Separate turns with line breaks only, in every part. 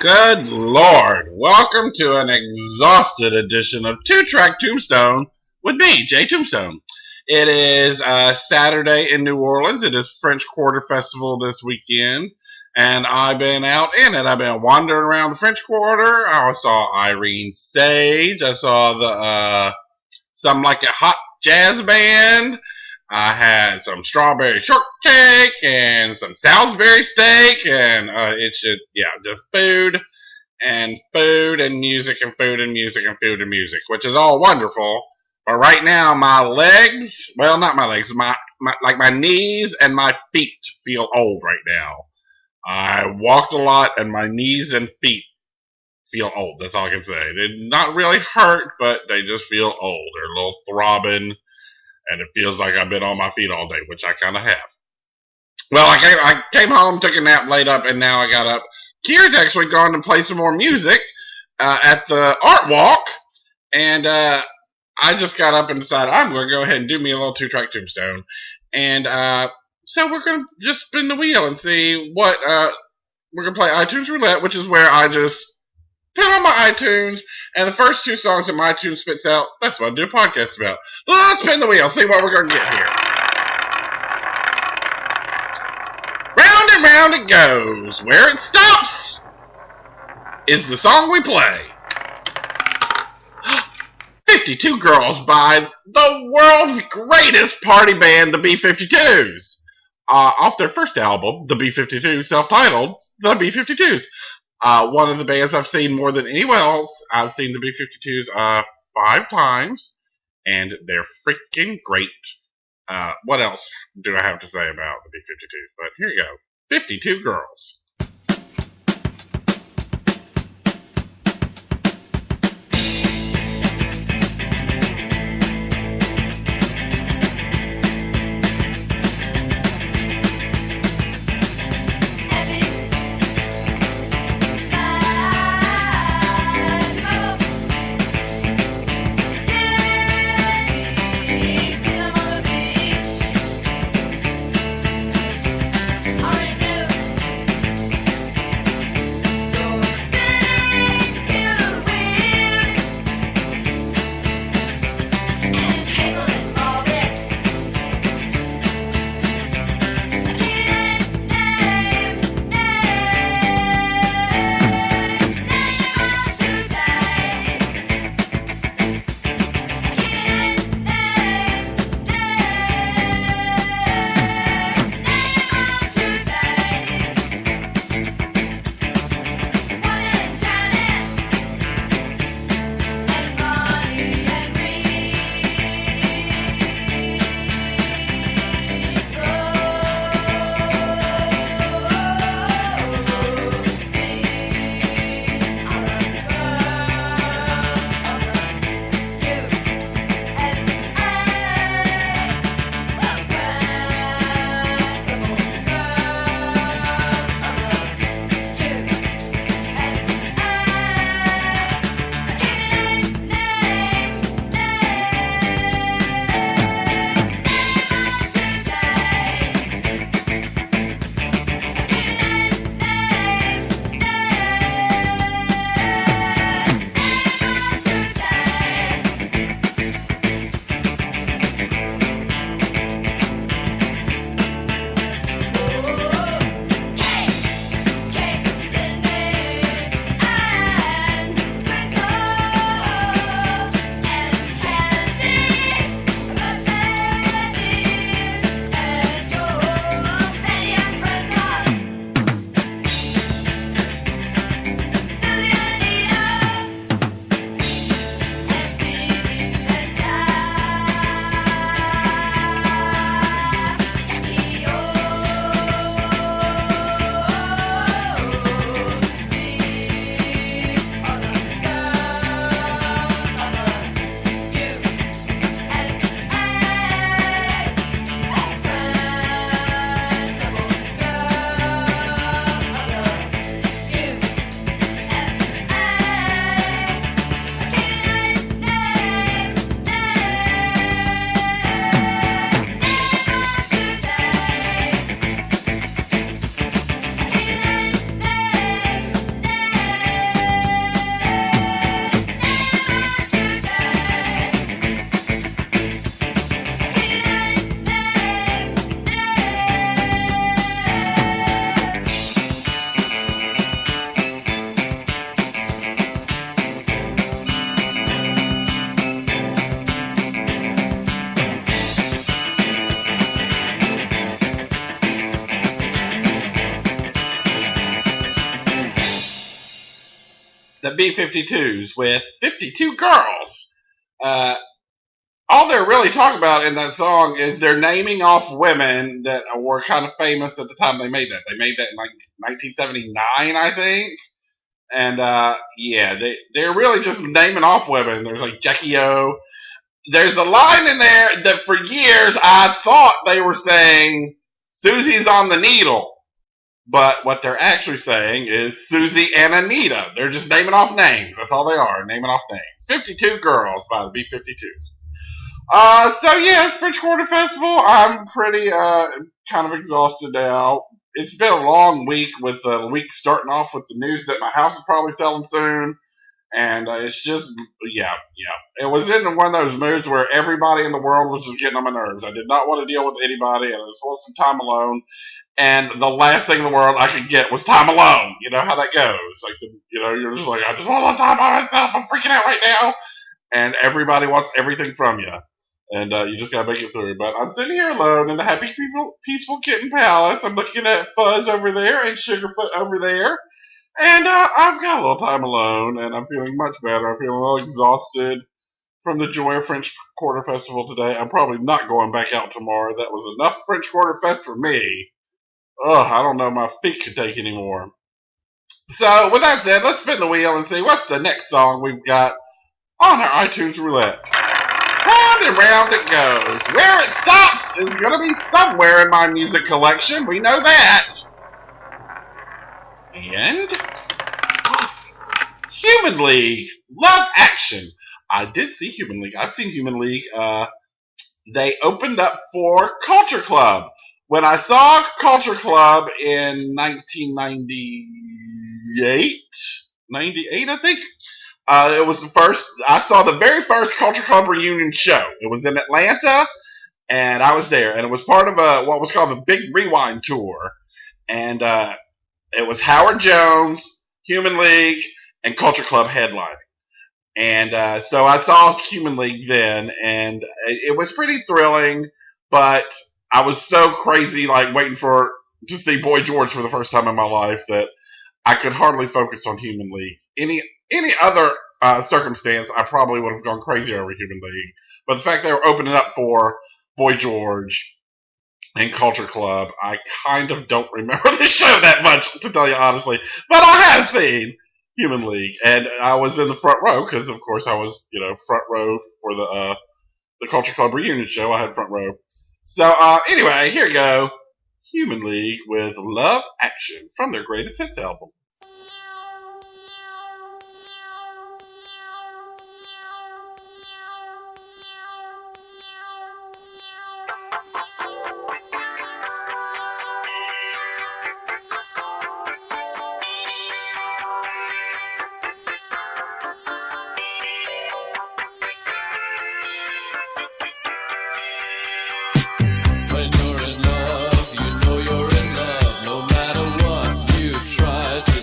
Good Lord. Welcome to an exhausted edition of Two-Track Tombstone with me, Jay Tombstone. It is Saturday in New Orleans. It is French Quarter Festival this weekend, and I've been out in it. I've been wandering around the French Quarter. I saw Irene Sage. I saw the Some Like It Hot jazz band. I had some strawberry shortcake and some Salisbury steak, and it's just food and music and food and music and food and music, which is all wonderful. But right now, my legs, well, not my legs, my knees and my feet feel old right now. I walked a lot, and my knees and feet feel old. That's all I can say. They not really hurt, but they just feel old. They're a little throbbing. And it feels like I've been on my feet all day, which I kind of have. Well, I came home, took a nap, laid up, and now I got up. Kira's actually gone to play some more music at the art walk. And I just got up and decided I'm going to go ahead and do me a little two-track tombstone. And so we're going to just spin the wheel and see what we're going to play iTunes Roulette, which is where I just put on my iTunes, and the first two songs that my iTunes spits out, that's what I do a podcast about. Let's spin the wheel, see what we're going to get here. Round and round it goes. Where it stops is the song we play. 52 Girls by the world's greatest party band, the B-52s. Off their first album, the B-52s, self-titled, the B-52s. One of the bands I've seen more than anyone else. I've seen the B-52s 5 times, and they're freaking great. What else do I have to say about the B-52s? But here you go. 52 Girls. the B-52s with 52 girls. Uh, all they're really talking about in that song is they're naming off women that were kind of famous at the time they made that. They made that in like 1979, I think. And yeah, they're really just naming off women. There's like Jackie O. There's a line in there that for years I thought they were saying Susie's on the needle. But what they're actually saying is Susie and Anita. They're just naming off names. That's all they are, naming off names. 52 girls by the B-52s. So yeah, it's French Quarter Festival. I'm pretty kind of exhausted now. It's been a long week with the week starting off with the news that my house is probably selling soon. And it's just, yeah. It was in one of those moods where everybody in the world was just getting on my nerves. I did not want to deal with anybody, and I just wanted some time alone. And the last thing in the world I could get was time alone. You know how that goes. Like, you're just like, I just want a little time by myself. I'm freaking out right now. And everybody wants everything from you. And you just gotta make it through. But I'm sitting here alone in the happy, peaceful kitten palace. I'm looking at Fuzz over there and Sugarfoot over there. And I've got a little time alone, and I'm feeling much better. I'm feeling a little exhausted from the Joy of French Quarter Festival today. I'm probably not going back out tomorrow. That was enough French Quarter Fest for me. Ugh, I don't know, my feet can take anymore. So, with that said, let's spin the wheel and see what's the next song we've got on our iTunes roulette. Round and round it goes. Where it stops is going to be somewhere in my music collection. We know that. And Human League, Love Action. I did see Human League. I've seen Human League. They opened up for Culture Club. When I saw Culture Club in 1998, 98 I think, it was I saw the very first Culture Club reunion show. It was in Atlanta, and I was there. And it was part of what was called the Big Rewind Tour. And it was Howard Jones, Human League, and Culture Club headlining. And so I saw Human League then, and it was pretty thrilling, but I was so crazy, like, waiting to see Boy George for the first time in my life that I could hardly focus on Human League. Any other circumstance, I probably would have gone crazy over Human League. But the fact they were opening up for Boy George and Culture Club, I kind of don't remember the show that much, to tell you honestly. But I have seen Human League, and I was in the front row because, of course, I was, front row for the Culture Club reunion show. I had front row. So anyway, here you go, Human League with Love Action from their Greatest Hits album.
When you're in love, you know you're in love. No matter what you try to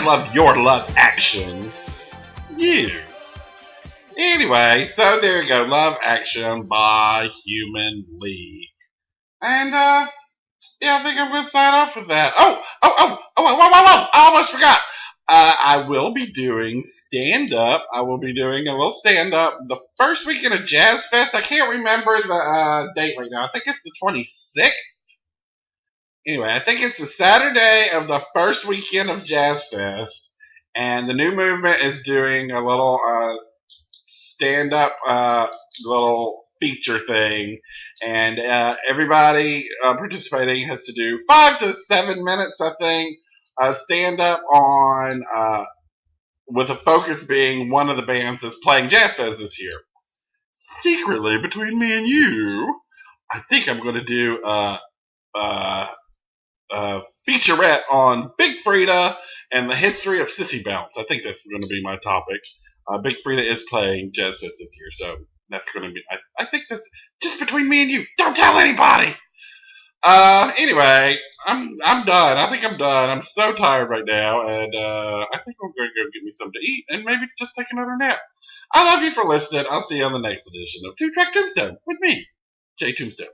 love your love action. You. Anyway, so there you go. Love Action by Human League. And, yeah, I think I'm going to sign off with that. Whoa. I almost forgot. I will be doing stand-up. I will be doing a little stand-up the first weekend of Jazz Fest. I can't remember the date right now. I think it's the 26th. Anyway, I think it's the Saturday of the first weekend of Jazz Fest. And the New Movement is doing a little stand-up little feature thing. And everybody participating has to do 5 to 7 minutes, I think, stand-up on, with a focus being one of the bands that's playing Jazz Fest this year. Secretly, between me and you, I think I'm going to do featurette on Big Frida and the history of Sissy Bounce. I think that's going to be my topic. Big Frida is playing Jazz Fest this year, so that's going to be. I think that's just between me and you. Don't tell anybody. Anyway, I'm done. I think I'm done. I'm so tired right now, and I think I'm going to go get me something to eat and maybe just take another nap. I love you for listening. I'll see you on the next edition of Two Track Tombstone with me, Jay Tombstone.